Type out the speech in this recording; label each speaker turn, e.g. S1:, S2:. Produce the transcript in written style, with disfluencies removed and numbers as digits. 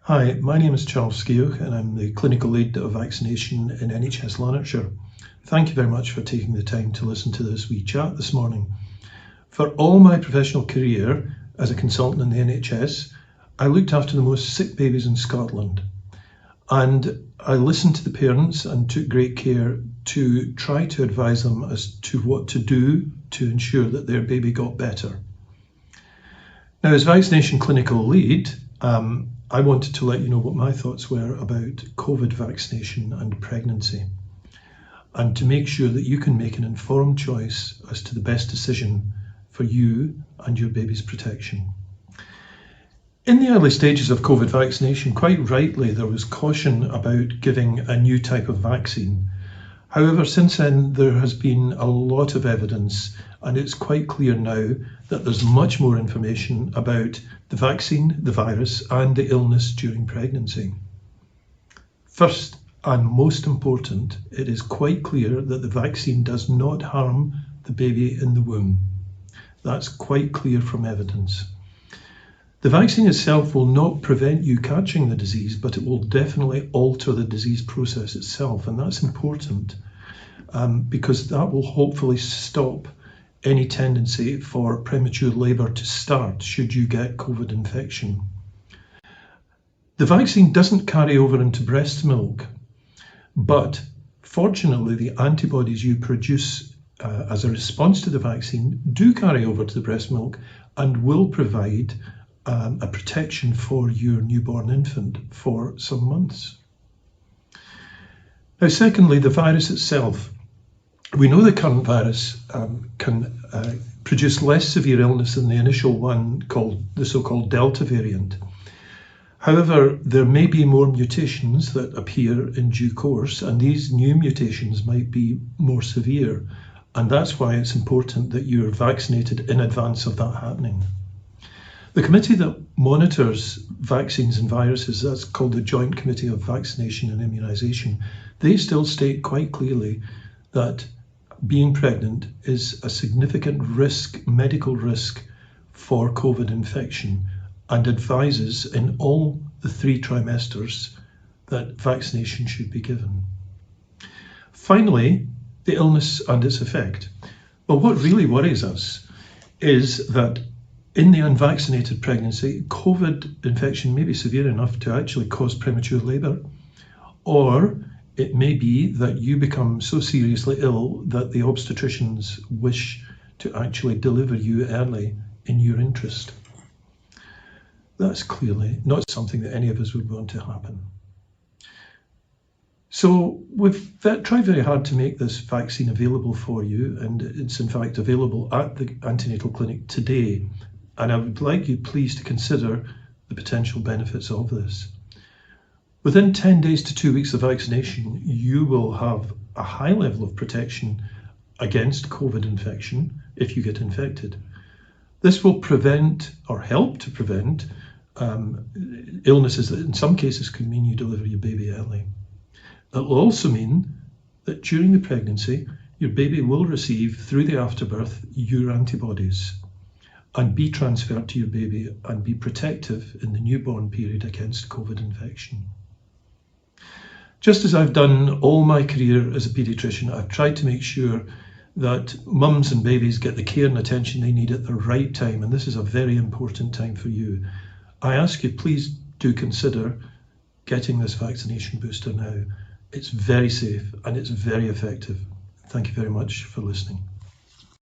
S1: Hi, my name is Charles Skeoch and I'm the Clinical Lead of Vaccination in NHS Lanarkshire. Thank you very much for taking the time to listen to this wee chat this morning. For all my professional career as a consultant in the NHS, I looked after the most sick babies in Scotland. And I listened to the parents and took great care to try to advise them as to what to do to ensure that their baby got better. Now, as Vaccination Clinical Lead, I wanted to let you know what my thoughts were about COVID vaccination and pregnancy, and to make sure that you can make an informed choice as to the best decision for you and your baby's protection. In the early stages of COVID vaccination, quite rightly, there was caution about giving a new type of vaccine. However, since then, there has been a lot of evidence, and it's quite clear now that there's much more information about the vaccine, the virus, and the illness during pregnancy. First, and most important, it is quite clear that the vaccine does not harm the baby in the womb. That's quite clear from evidence. The vaccine itself will not prevent you catching the disease, but it will definitely alter the disease process itself, and that's important because that will hopefully stop any tendency for premature labour to start should you get COVID infection. The vaccine doesn't carry over into breast milk, but fortunately the antibodies you produce as a response to the vaccine do carry over to the breast milk and will provide a protection for your newborn infant for some months. Now, secondly, the virus itself. We know the current virus can produce less severe illness than the initial one, called the so-called Delta variant. However, there may be more mutations that appear in due course, and these new mutations might be more severe, and that's why it's important that you're vaccinated in advance of that happening. The committee that monitors vaccines and viruses, that's called the Joint Committee of Vaccination and Immunisation, they still state quite clearly that being pregnant is a significant risk, medical risk for COVID infection, and advises in all the 3 trimesters that vaccination should be given. Finally, the illness and its effect. Well, what really worries us is that in the unvaccinated pregnancy, COVID infection may be severe enough to actually cause premature labour, or it may be that you become so seriously ill that the obstetricians wish to actually deliver you early in your interest. That's clearly not something that any of us would want to happen. So we've tried very hard to make this vaccine available for you, and it's in fact available at the antenatal clinic today. And I would like you please to consider the potential benefits of this. Within 10 days to 2 weeks of vaccination, you will have a high level of protection against COVID infection if you get infected. This will prevent or help to prevent illnesses that in some cases could mean you deliver your baby early. It will also mean that during the pregnancy, your baby will receive through the afterbirth your antibodies and be transferred to your baby and be protective in the newborn period against COVID infection. Just as I've done all my career as a paediatrician, I've tried to make sure that mums and babies get the care and attention they need at the right time, and this is a very important time for you. I ask you, please do consider getting this vaccination booster now. It's very safe and it's very effective. Thank you very much for listening.